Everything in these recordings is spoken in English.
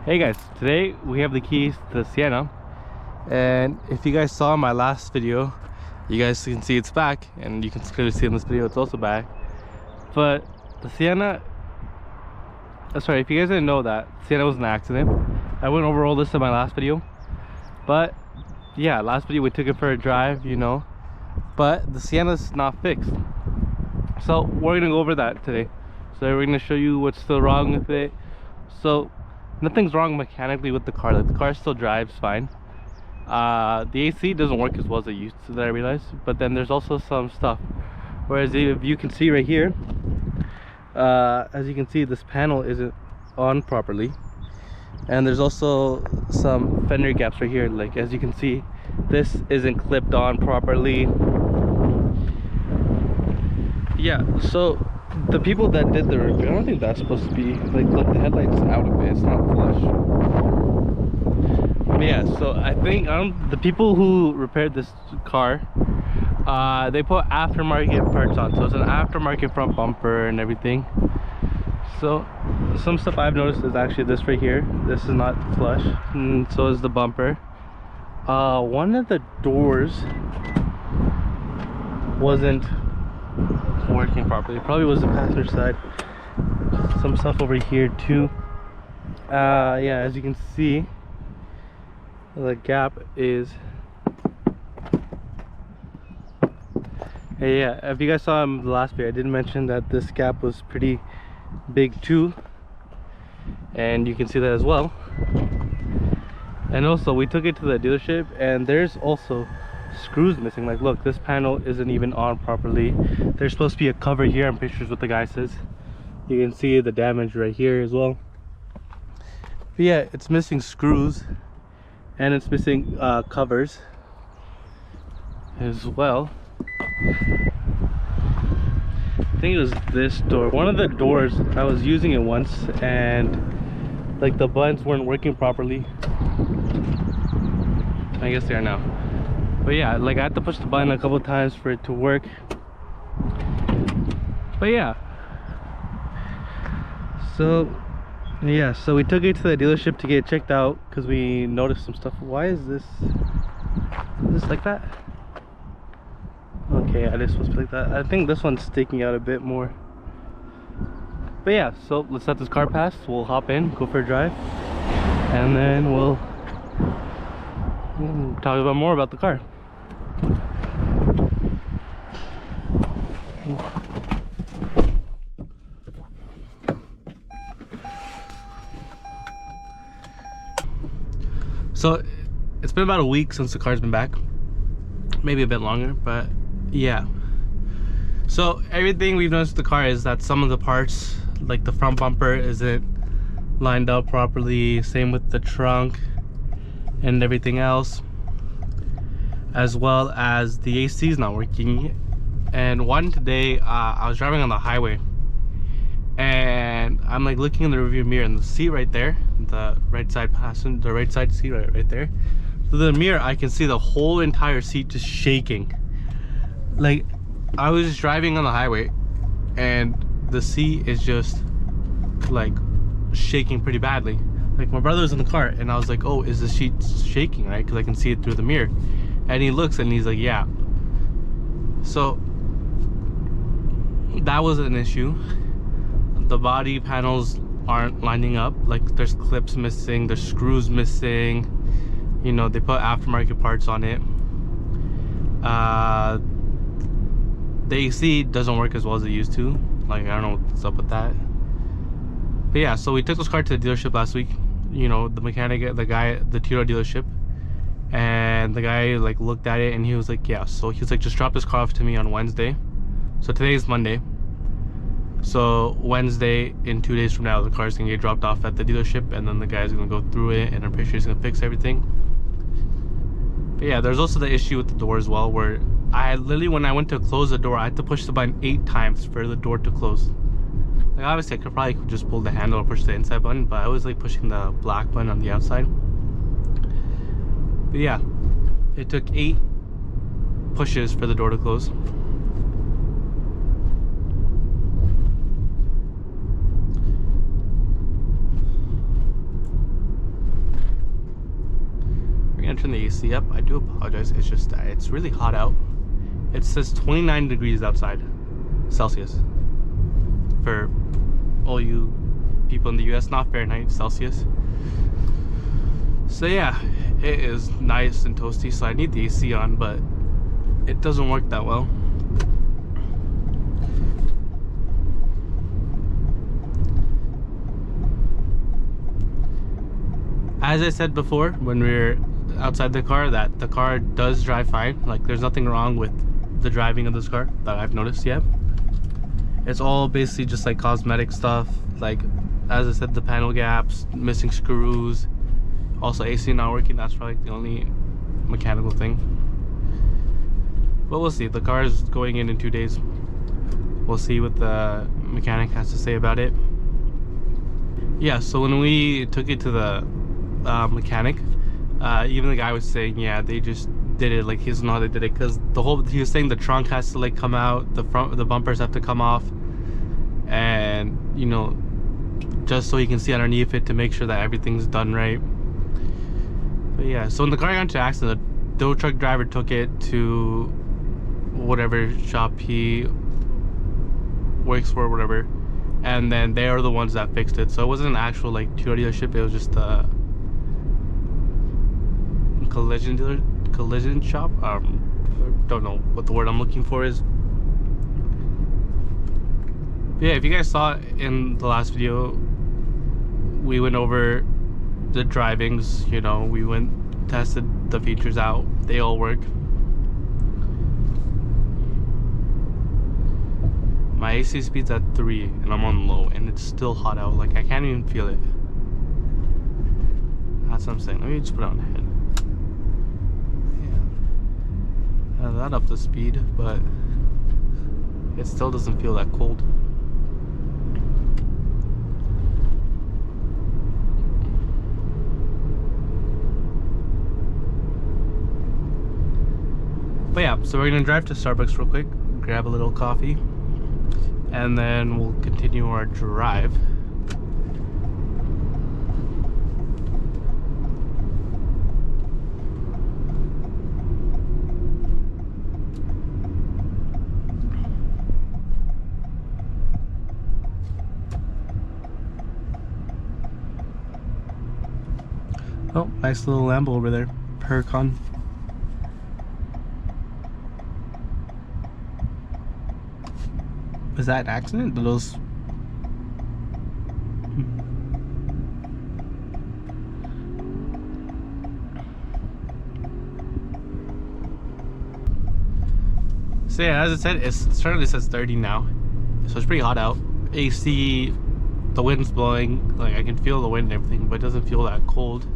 Hey guys, today we have the keys to the Sienna, and if you guys saw my last video, you guys can see it's back, and you can clearly see in this video it's also back. But the Sienna, sorry, if you guys didn't know that, Sienna was an accident. I went over all this in my last video, but yeah, last video we took it for a drive, you know, but the Sienna's not fixed. So we're gonna go over that today. So we're gonna show you what's still wrong with it. So nothing's wrong mechanically with the car. Like, the car still drives fine. The AC doesn't work as well as it used to, that I realized. But then there's also some stuff. Whereas if you can see right here, as you can see, this panel isn't on properly. And there's also some fender gaps right here. Like, as you can see, this isn't clipped on properly. Yeah, so the people that did the review, I don't think that's supposed to be, like, look, the headlight's out of it, it's not flush. But yeah, so I think the people who repaired this car, they put aftermarket parts on, so it's an aftermarket front bumper and everything. So some stuff I've noticed is actually this right here. This is not flush, and so is the bumper. One of the doors wasn't working properly. It probably was the passenger side. Some stuff over here too. Yeah, as you can see, the gap is, hey, yeah, if you guys saw in the last video, I did mention that this gap was pretty big too, and you can see that as well. And also we took it to the dealership, and there's also screws missing. Like, look, this panel isn't even on properly. There's supposed to be a cover here. I'm pictures what the guy says. You can see the damage right here as well. But yeah, it's missing screws, and it's missing covers as well. I think it was this door. One of the doors, I was using it once, and like the buttons weren't working properly. I guess they are now. But yeah, like, I had to push the button a couple times for it to work. But yeah, so yeah, so we took it to the dealership to get it checked out because we noticed some stuff. Why is this like that? Okay, it is supposed to be like that. I think this one's sticking out a bit more. But yeah, so let's let this car pass. We'll hop in, go for a drive, and then we'll talk about more about the car. So it's been about a week since the car's been back, maybe a bit longer, but yeah. So everything we've noticed with the car is that some of the parts, like the front bumper, isn't lined up properly, same with the trunk and everything else, as well as the AC is not working. And one today, I was driving on the highway, and I'm like looking in the rearview mirror, and the seat right there, the right side passenger, the right side seat right there, through the mirror I can see the whole entire seat just shaking. Like, I was just driving on the highway, and the seat is just like shaking pretty badly. Like, my brother was in the car, and I was like, oh, is the seat shaking, right? Because I can see it through the mirror. And he looks, and he's like, yeah. So that was an issue. The body panels aren't lining up. Like, there's clips missing, there's screws missing. You know, they put aftermarket parts on it. The AC doesn't work as well as it used to. Like, I don't know what's up with that. But yeah, so we took this car to the dealership last week. You know, the mechanic, the guy, the Toyota dealership. And the guy like looked at it, and he was like, yeah. So he was like, just drop this car off to me on Wednesday. So today is Monday. So Wednesday, in 2 days from now, the car's gonna get dropped off at the dealership, and then the guy's gonna go through it, and I'm pretty sure he's gonna fix everything. But yeah, there's also the issue with the door as well, where I literally, when I went to close the door, I had to push the button 8 times for the door to close. Like, obviously I could probably just pull the handle or push the inside button, but I was like pushing the black button on the outside. But yeah, it took 8 pushes for the door to close. turn the AC up. I do apologize. It's just that it's really hot out. It says 29 degrees outside Celsius for all you people in the US, not Fahrenheit, Celsius. So yeah, it is nice and toasty, so I need the AC on, but it doesn't work that well. As I said before, when we were outside the car, that the car does drive fine. Like, there's nothing wrong with the driving of this car that I've noticed yet. It's all basically just like cosmetic stuff. Like, as I said, the panel gaps, missing screws, also AC not working. That's probably the only mechanical thing. But we'll see. The car is going in 2 days. We'll see what the mechanic has to say about it. Yeah, so when we took it to the mechanic, even the guy was saying, yeah, they just did it, like, he doesn't know how they did it, because he was saying the trunk has to like come out, the bumpers have to come off, and you know, just so he can see underneath it to make sure that everything's done right. But yeah, so when the car got into an accident, the tow truck driver took it to whatever shop he works for, whatever, and then they are the ones that fixed it. So it wasn't an actual like Toyota dealership, it was just a collision shop. I don't know what the word I'm looking for is. But yeah, if you guys saw in the last video, we went over the drivings, you know, we tested the features out, they all work. My AC speed's at 3 and I'm on low, and it's still hot out. Like, I can't even feel it. That's what I'm saying. Let me just put it on head. Yeah, that up the speed, but it still doesn't feel that cold. But yeah, so we're gonna drive to Starbucks real quick, grab a little coffee, and then we'll continue our drive. Oh, nice little Lambo over there, Huracan. Is that an accident? Do those... So yeah, as I said, it certainly says 30 now, so it's pretty hot out. AC, the wind's blowing, like I can feel the wind and everything, but it doesn't feel that cold.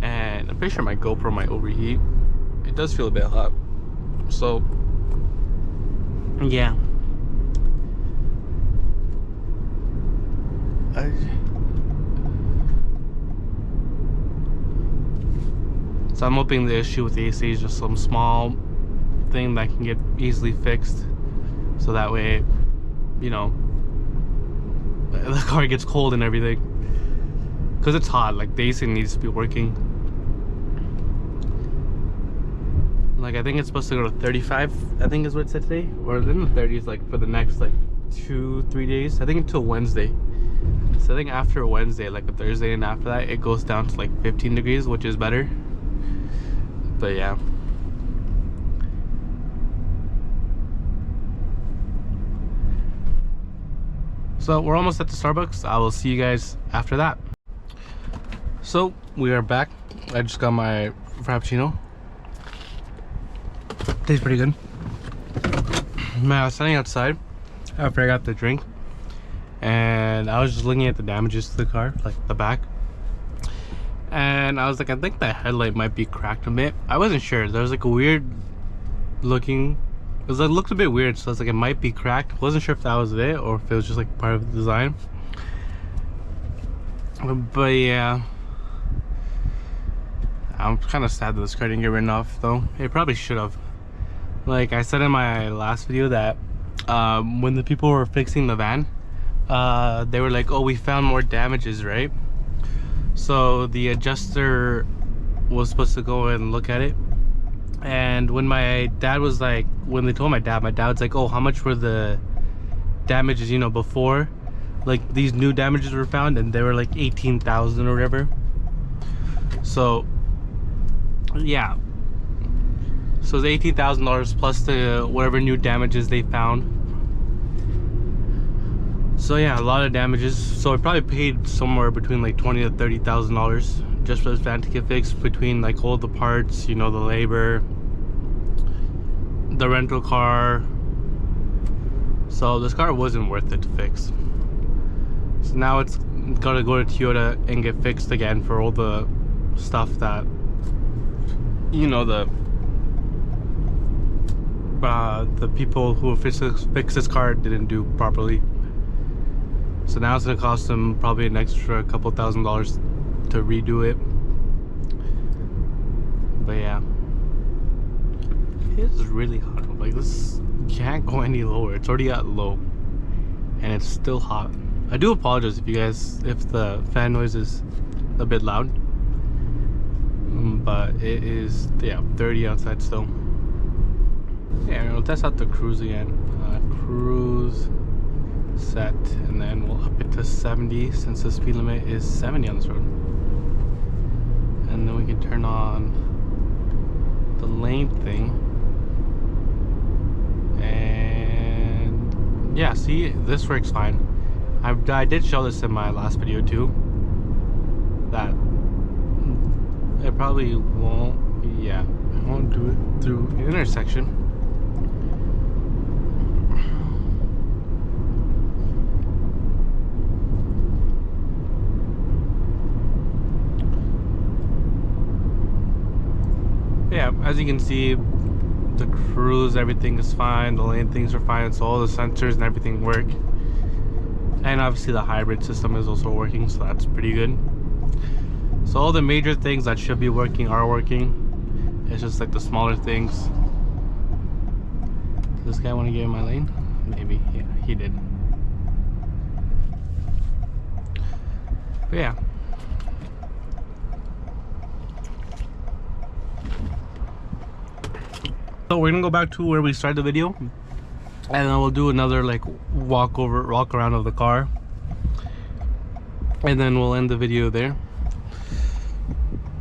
And I'm pretty sure my GoPro might overheat. It does feel a bit hot. So yeah. So I'm hoping the issue with the AC is just some small thing that can get easily fixed, so that way, you know, the car gets cold and everything, because it's hot. Like, the AC needs to be working. Like, I think it's supposed to go to 35, I think is what it said today, or in the 30s, like for the next like 2-3 days, I think until Wednesday. So I think after Wednesday, like a Thursday, and after that it goes down to like 15 degrees, which is better. But yeah, so we're almost at the Starbucks. I will see you guys after that. So we are back. I just got my Frappuccino. Tastes pretty good. Man, I was standing outside after I got the drink, and I was just looking at the damages to the car, like the back, and I was like, I think the headlight might be cracked a bit. I wasn't sure. There was like a weird looking, it looked a bit weird, so I was like, it might be cracked. I wasn't sure if that was it or if it was just like part of the design. But yeah, I'm kind of sad that this car didn't get written off though. It probably should have. Like I said in my last video, that when the people were fixing the van, they were like, oh, we found more damages, right? So the adjuster was supposed to go and look at it. And when my dad was like, when they told my dad's like, oh, how much were the damages, you know, before like these new damages were found, and they were like 18,000 or whatever. So yeah, so it's $18,000 plus the whatever new damages they found. So yeah, a lot of damages. So I probably paid somewhere between like $20,000 to $30,000 just for this van to get fixed, between like all the parts, you know, the labor, the rental car. So this car wasn't worth it to fix. So now it's gotta go to Toyota and get fixed again for all the stuff that, you know, the people who fixed this car didn't do properly. So now it's gonna cost them probably an extra couple $1,000s to redo it. But yeah, it's really hot. Like, this can't go any lower. It's already at low and it's still hot. I do apologize if the fan noise is a bit loud, but it is, yeah, 30 outside still. Yeah, we'll test out the cruise again. Cruise set, and then we'll up it to 70 since the speed limit is 70 on this road. And then we can turn on the lane thing. And yeah, see, this works fine. I did show this in my last video too, that it probably won't, yeah, it won't do it through an intersection. Yeah, as you can see, the cruise, everything is fine, the lane things are fine, so all the sensors and everything work. And obviously the hybrid system is also working, so that's pretty good. So all the major things that should be working are working. It's just like the smaller things. Does this guy want to get in my lane? Maybe, yeah, he did. But yeah. So we're gonna go back to where we started the video, and then we'll do another like walk around of the car, and then we'll end the video there.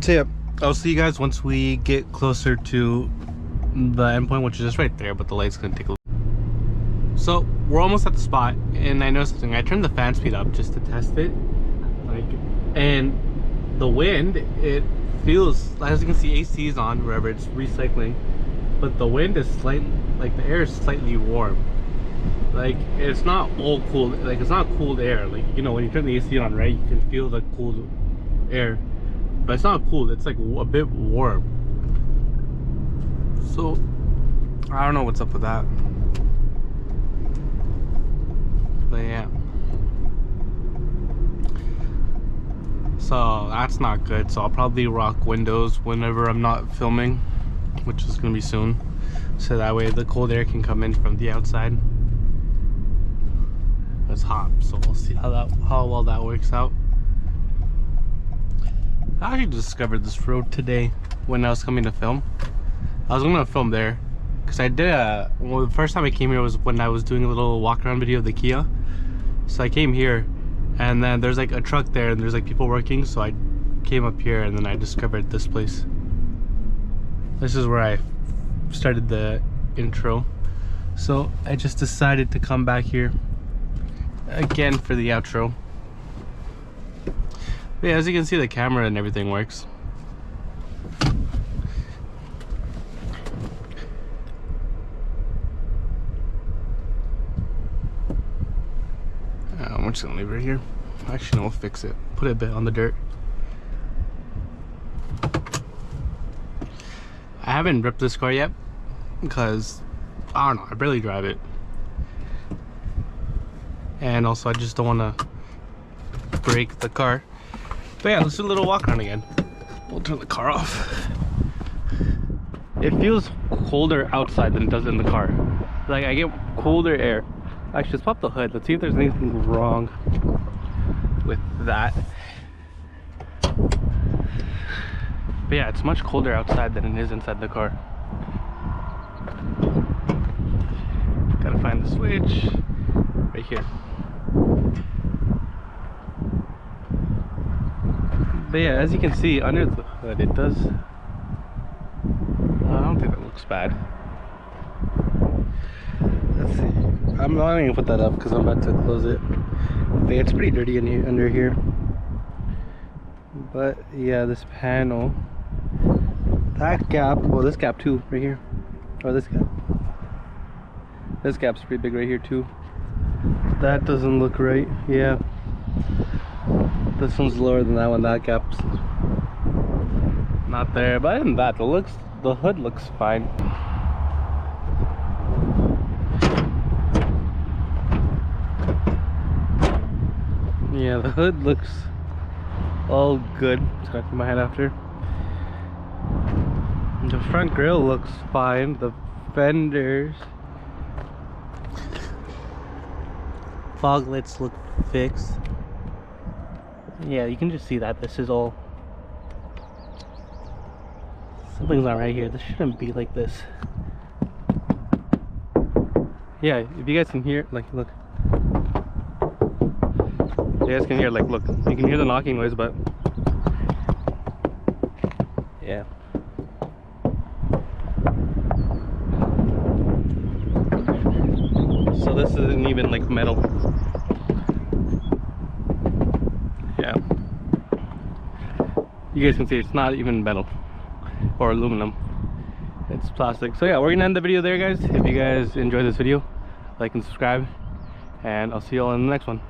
So yeah, I'll see you guys once we get closer to the endpoint, which is just right there, but the light's gonna take a little. So we're almost at the spot, and I noticed something. I turned the fan speed up just to test it, like, and the wind, it feels, as you can see, AC is on wherever it's recycling, but the wind is slightly, like, the air is slightly warm. Like, it's not all cool, like, it's not cooled air. Like, you know, when you turn the AC on, right, you can feel the cooled air, but it's not cooled, it's like a bit warm. So I don't know what's up with that, but yeah, so that's not good. So I'll probably rock windows whenever I'm not filming, which is gonna be soon, so that way the cold air can come in from the outside. It's hot, so we'll see how well that works out. I actually discovered this road today when I was coming to film. I was gonna film there because I did well, the first time I came here was when I was doing a little walk around video of the Kia. So I came here, and then there's like a truck there and there's like people working, so I came up here and then I discovered this place. This is where I started the intro, so I just decided to come back here again for the outro. But yeah, as you can see, the camera and everything works. I'm just gonna leave it here. Actually, no, we'll fix it. Put it a bit on the dirt. I haven't ripped this car yet because, I don't know, I barely drive it. And also I just don't want to break the car. But yeah, let's do a little walk around again. We'll turn the car off. It feels colder outside than it does in the car. Like, I get colder air. Actually, let's pop the hood. Let's see if there's anything wrong with that. But yeah, it's much colder outside than it is inside the car. Gotta find the switch right here. But yeah, as you can see under the hood, it does. I don't think that looks bad. Let's see. I'm not even gonna put that up because I'm about to close it. But yeah, it's pretty dirty in here, under here. But yeah, this panel, that gap, well, this gap too, right here. Or this gap. This gap's pretty big right here too. That doesn't look right. Yeah. This one's lower than that one. That gap's not there. But other than that, the hood looks fine. Yeah, the hood looks all good. Just gotta keep my head after. The front grille looks fine. The fenders, fog lights look fixed. Yeah, you can just see that this is all, something's not right here. This shouldn't be like this. Yeah, if you guys can hear, like, look. You guys can hear, like, look. You can hear the knocking noise, but yeah. So this isn't even like metal. Yeah. You guys can see it's not even metal or aluminum. It's plastic. So yeah, we're gonna end the video there, guys. If you guys enjoyed this video, like and subscribe, and I'll see you all in the next one.